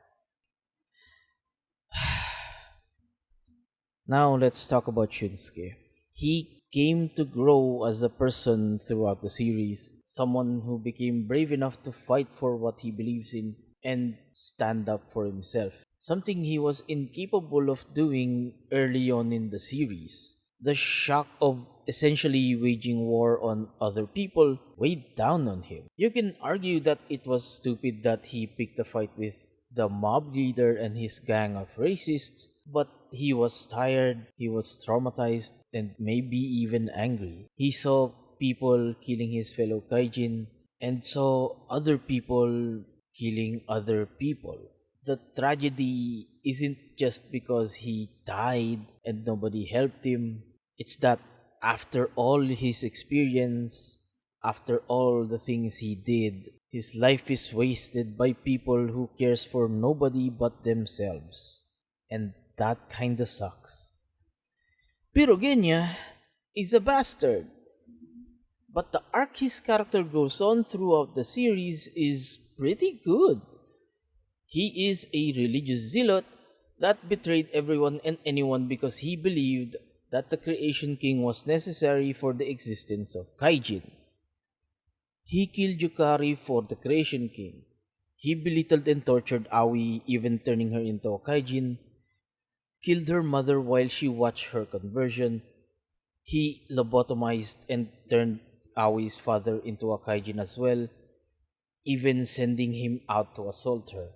Now let's talk about Shunsuke. He came to grow as a person throughout the series, someone who became brave enough to fight for what he believes in and stand up for himself, something he was incapable of doing early on in the series. The shock of essentially waging war on other people weighed down on him. You can argue that it was stupid that he picked a fight with the mob leader and his gang of racists, but he was tired, he was traumatized, and maybe even angry. He saw people killing his fellow kaijin and saw other people killing other people. The tragedy isn't just because he died and nobody helped him. It's that after all his experience, after all the things he did, his life is wasted by people who cares for nobody but themselves. And that kinda sucks. Pirogenia is a bastard. But the arc his character goes on throughout the series is pretty good. He is a religious zealot that betrayed everyone and anyone because he believed that the Creation King was necessary for the existence of Kaijin. He killed Yukari for the Creation King. He belittled and tortured Aoi, even turning her into a Kaijin. Killed her mother while she watched her conversion. He lobotomized and turned Aoi's father into a Kaijin as well, even sending him out to assault her.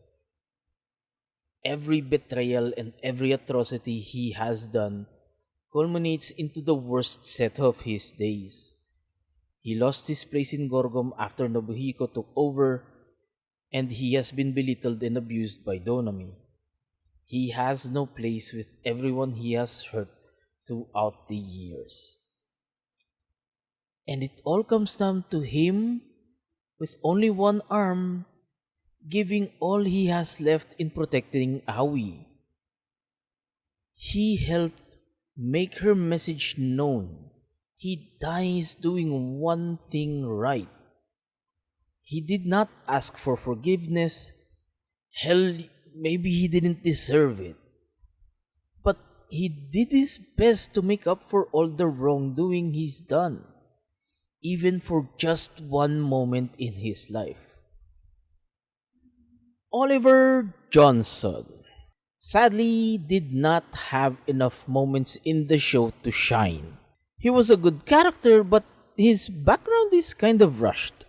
Every betrayal and every atrocity he has done culminates into the worst set of his days. He lost his place in Gorgom after Nobuhiko took over, and he has been belittled and abused by Donami. He has no place with everyone he has hurt throughout the years. And it all comes down to him with only one arm giving all he has left in protecting Aoi. He helped make her message known. He dies doing one thing right. He did not ask for forgiveness. Hell, maybe he didn't deserve it. But he did his best to make up for all the wrongdoing he's done, even for just one moment in his life. Oliver Johnson sadly did not have enough moments in the show to shine. He was a good character, but his background is kind of rushed.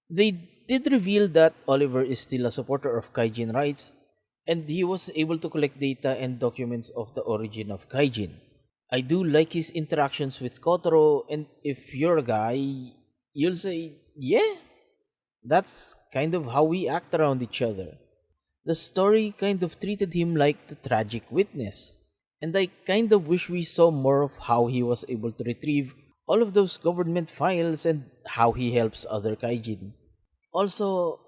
They did reveal that Oliver is still a supporter of Kaijin rights, and he was able to collect data and documents of the origin of Kaijin. I do like his interactions with Kotaro, and if you're a guy, you'll say, yeah, that's kind of how we act around each other. The story kind of treated him like the tragic witness, and I kind of wish we saw more of how he was able to retrieve all of those government files and how he helps other kaijin. Also,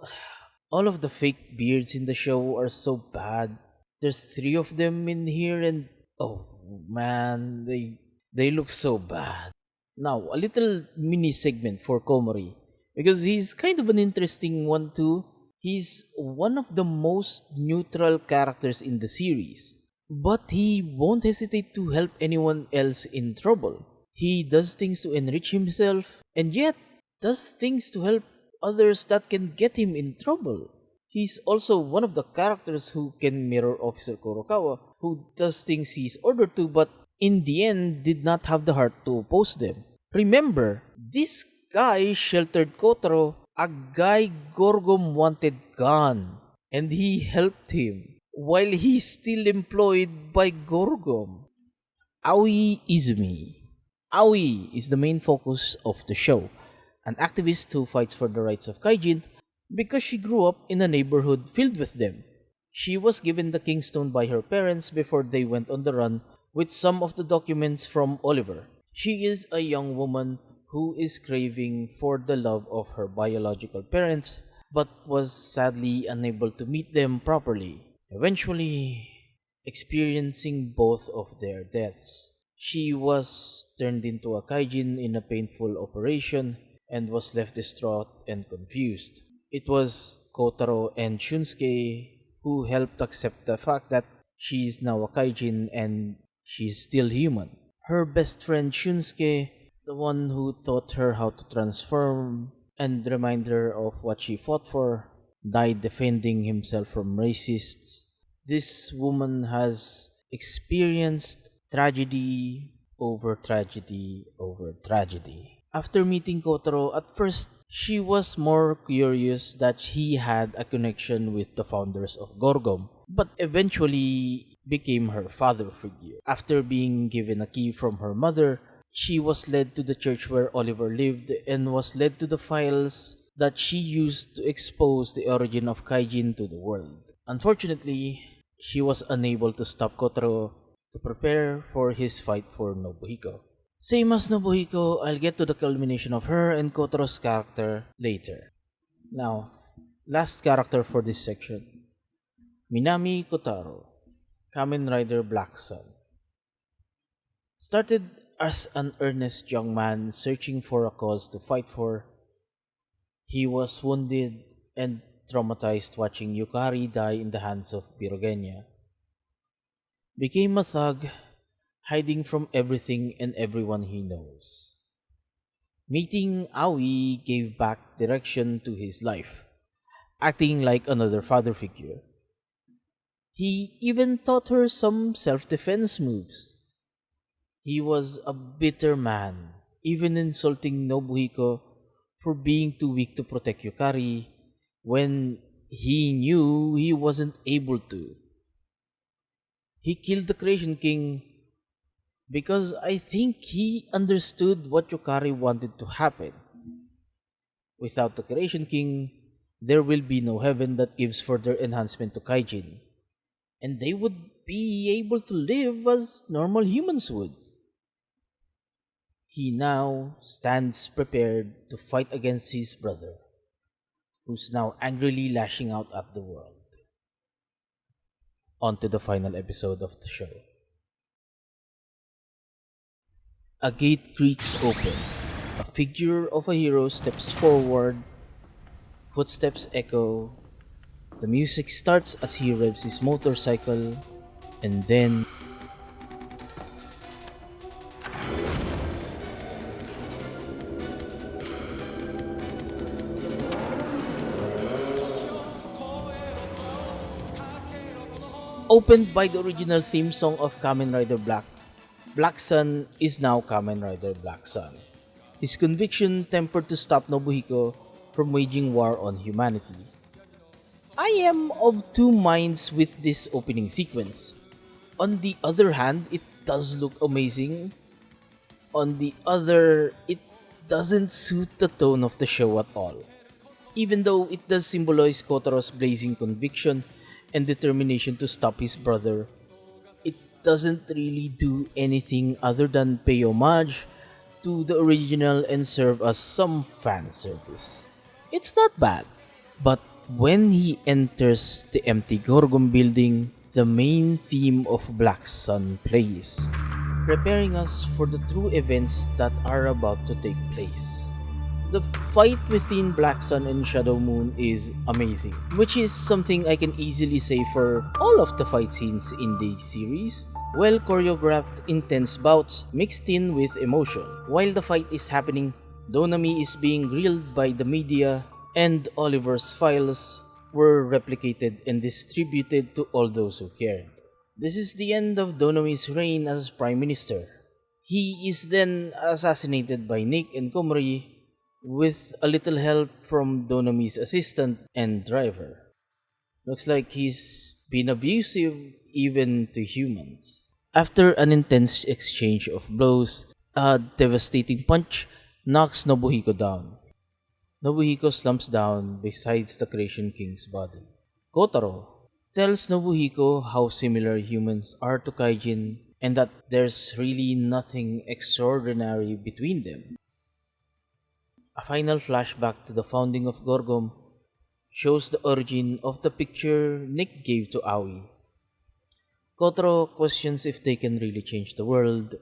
all of the fake beards in the show are so bad. There's three of them in here, and oh man, they look so bad. Now, a little mini segment for Komori, because he's kind of an interesting one too. He's one of the most neutral characters in the series, but he won't hesitate to help anyone else in trouble. He does things to enrich himself, and yet does things to help others that can get him in trouble. He's also one of the characters who can mirror Officer Kurokawa, who does things he's ordered to, but in the end did not have the heart to oppose them. Remember, this guy sheltered Kotaro, a guy Gorgom wanted gone, and he helped him while he's still employed by Gorgom. Aoi Izumi. Aoi is the main focus of the show, an activist who fights for the rights of Kaijin because she grew up in a neighborhood filled with them. She was given the Kingstone by her parents before they went on the run with some of the documents from Oliver. She is a young woman who is craving for the love of her biological parents but was sadly unable to meet them properly, eventually experiencing both of their deaths. She was turned into a kaijin in a painful operation and was left distraught and confused. It was Kotaro and Shunsuke who helped accept the fact that she is now a kaijin and she's still human. Her best friend Shunsuke, the one who taught her how to transform and remind her of what she fought for, died defending himself from racists. This woman has experienced tragedy over tragedy over tragedy. After meeting Kotaro, at first she was more curious that he had a connection with the founders of Gorgom, but eventually became her father figure. After being given a key from her mother, she was led to the church where Oliver lived and was led to the files that she used to expose the origin of Kaijin to the world. Unfortunately, she was unable to stop Kotaro to prepare for his fight for Nobuhiko. Same as Nobuhiko, I'll get to the culmination of her and Kotaro's character later. Now, last character for this section, Minami Kotaro, Kamen Rider Black Sun. Started as an earnest young man searching for a cause to fight for, he was wounded and traumatized watching Yukari die in the hands of Birogenia. Became a thug, hiding from everything and everyone he knows. Meeting Aoi gave back direction to his life, acting like another father figure. He even taught her some self-defense moves. He was a bitter man, even insulting Nobuhiko for being too weak to protect Yukari when he knew he wasn't able to. He killed the Creation King because I think he understood what Yukari wanted to happen. Without the Creation King, there will be no heaven that gives further enhancement to Kaijin, and they would be able to live as normal humans would. He now stands prepared to fight against his brother, who's now angrily lashing out at the world. On to the final episode of the show. A gate creaks open. A figure of a hero steps forward. Footsteps echo. The music starts as he revs his motorcycle, and then opened by the original theme song of Kamen Rider Black Sun is now Kamen Rider Black Sun. His conviction tempered to stop Nobuhiko from waging war on humanity. I am of two minds with this opening sequence. On the other hand, it does look amazing. On the other, it doesn't suit the tone of the show at all. Even though it does symbolize Kotaro's blazing conviction and determination to stop his brother, it doesn't really do anything other than pay homage to the original and serve as some fan service. It's not bad, but when he enters the empty Gorgon building, the main theme of Black Sun plays, preparing us for the true events that are about to take place. The fight within Black Sun and Shadow Moon is amazing, which is something I can easily say for all of the fight scenes in the series. Well choreographed, intense bouts mixed in with emotion. While the fight is happening, Donami is being grilled by the media, and Oliver's files were replicated and distributed to all those who cared. This is the end of Donami's reign as Prime Minister. He is then assassinated by Nick and Komori with a little help from Donami's assistant and driver. Looks like he's been abusive even to humans. After an intense exchange of blows, a devastating punch knocks Nobuhiko down. Nobuhiko slumps down beside the Creation King's body. Kotaro tells Nobuhiko how similar humans are to Kaijin and that there's really nothing extraordinary between them. A final flashback to the founding of Gorgom shows the origin of the picture Nick gave to Aoi. Kotaro questions if they can really change the world,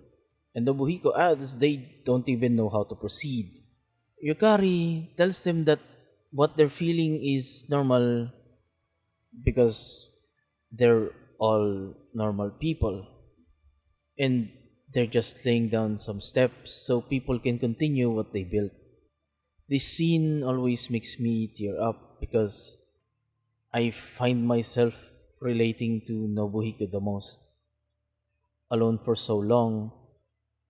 and Nobuhiko adds they don't even know how to proceed. Yukari tells them that what they're feeling is normal because they're all normal people, and they're just laying down some steps so people can continue what they built. This scene always makes me tear up because I find myself relating to Nobuhiko the most. Alone for so long,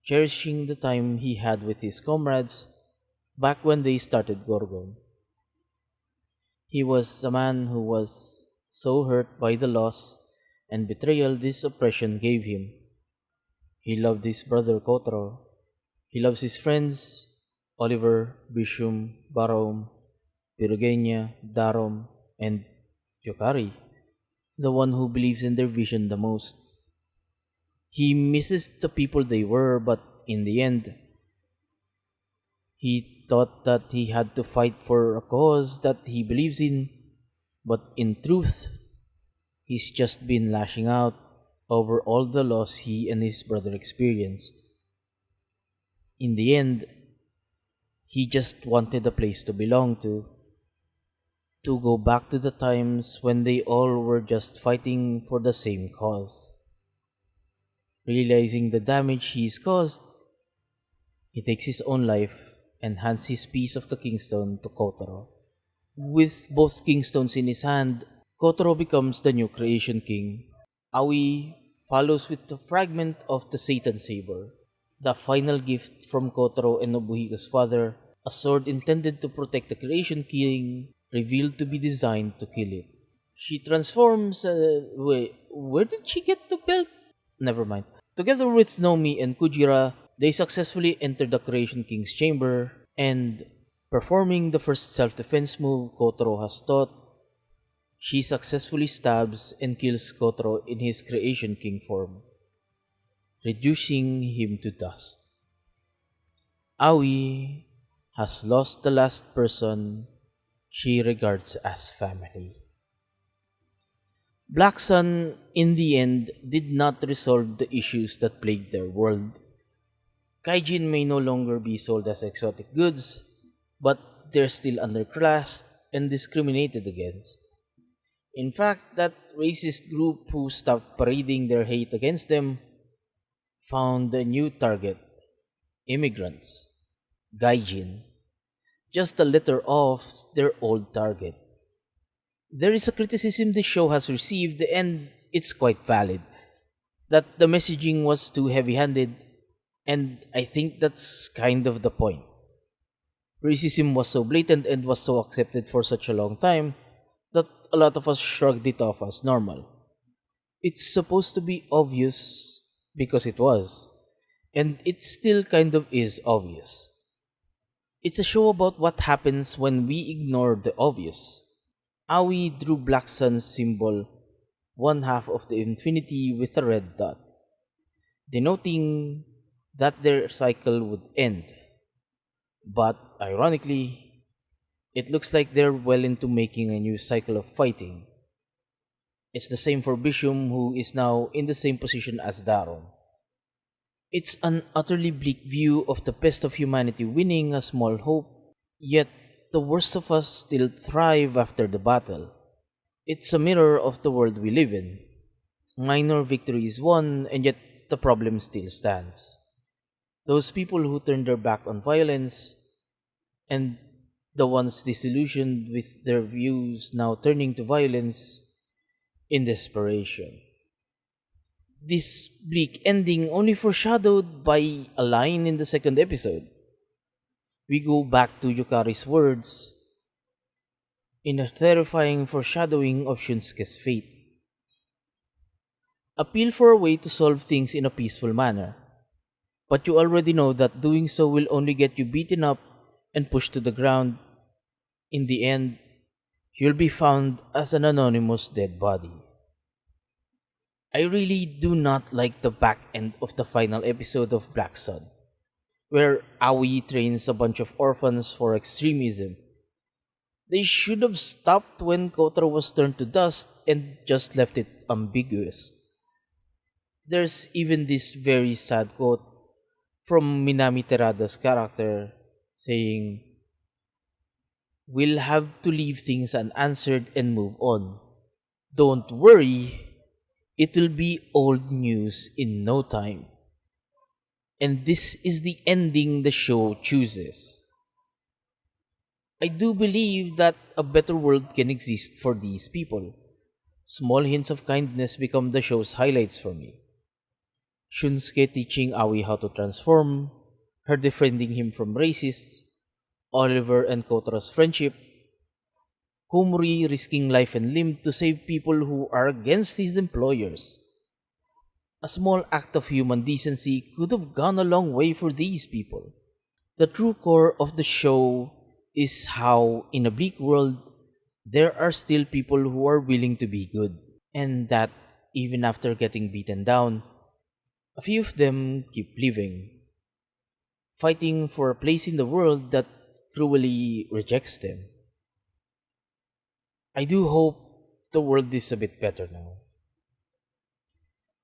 cherishing the time he had with his comrades back when they started Gorgon. He was a man who was so hurt by the loss and betrayal this oppression gave him. He loved his brother Kotaro. He loves his friends, Oliver, Bishum, Barome, Pirogenia, Darom, and Yokari, the one who believes in their vision the most. He misses the people they were, but in the end, he thought that he had to fight for a cause that he believes in, but in truth, he's just been lashing out over all the loss he and his brother experienced. In the end, he just wanted a place to belong to go back to the times when they all were just fighting for the same cause. Realizing the damage he's caused, he takes his own life and hands his piece of the Kingstone to Kotaro. With both Kingstones in his hand, Kotaro becomes the new Creation King. Aoi follows with the fragment of the Satan Saber, the final gift from Kotaro and Nobuhiko's father, a sword intended to protect the Creation King, revealed to be designed to kill it. She transforms. Wait, where did she get the belt? Never mind. Together with Nomi and Kujira, they successfully enter the Creation King's chamber and Performing the first self-defense move Kotaro has taught, she successfully stabs and kills Kotaro in his Creation King form, reducing him to dust. Aoi has lost the last person she regards as family. Black Sun, in the end, did not resolve the issues that plagued their world. Kaijin may no longer be sold as exotic goods, but they're still underclassed and discriminated against. In fact, that racist group who stopped parading their hate against them found a new target: immigrants, Gaijin, just a letter off their old target. There is a criticism this show has received, and it's quite valid, that the messaging was too heavy handed, and I think that's kind of the point. Racism was so blatant and was so accepted for such a long time that a lot of us shrugged it off as normal. It's supposed to be obvious because it was, and it still kind of is obvious. It's a show about what happens when we ignore the obvious. Aoi drew Black Sun's symbol, one half of the infinity with a red dot, denoting that their cycle would end. But ironically, it looks like they're well into making a new cycle of fighting. It's the same for Bishum, who is now in the same position as Daron. It's an utterly bleak view of the best of humanity winning a small hope, yet the worst of us still thrive after the battle. It's a mirror of the world we live in. Minor victories won, and yet the problem still stands. Those people who turn their back on violence, and the ones disillusioned with their views now turning to violence in desperation. This bleak ending only foreshadowed by a line in the second episode. We go back to Yukari's words in a terrifying foreshadowing of Shunsuke's fate. Appeal for a way to solve things in a peaceful manner, but you already know that doing so will only get you beaten up and pushed to the ground. In the end, you'll be found as an anonymous dead body. I really do not like the back end of the final episode of Black Sun, where Aoi trains a bunch of orphans for extremism. They should have stopped when Kotaro was turned to dust and just left it ambiguous. There's even this very sad quote from Minami Terada's character saying, "We'll have to leave things unanswered and move on. Don't worry, it'll be old news in no time." And this is the ending the show chooses. I do believe that a better world can exist for these people. Small hints of kindness become the show's highlights for me. Shunsuke teaching Aoi how to transform, her defending him from racists, Oliver and Kotaro's friendship, Kumuri risking life and limb to save people who are against his employers. A small act of human decency could have gone a long way for these people. The true core of the show is how, in a bleak world, there are still people who are willing to be good, and that, even after getting beaten down, a few of them keep living, fighting for a place in the world that cruelly rejects them. I do hope the world is a bit better now.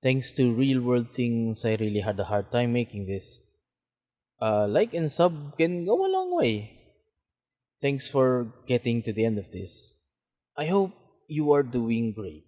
Thanks to real world things, I really had a hard time making this. Like and sub can go a long way. Thanks for getting to the end of this. I hope you are doing great.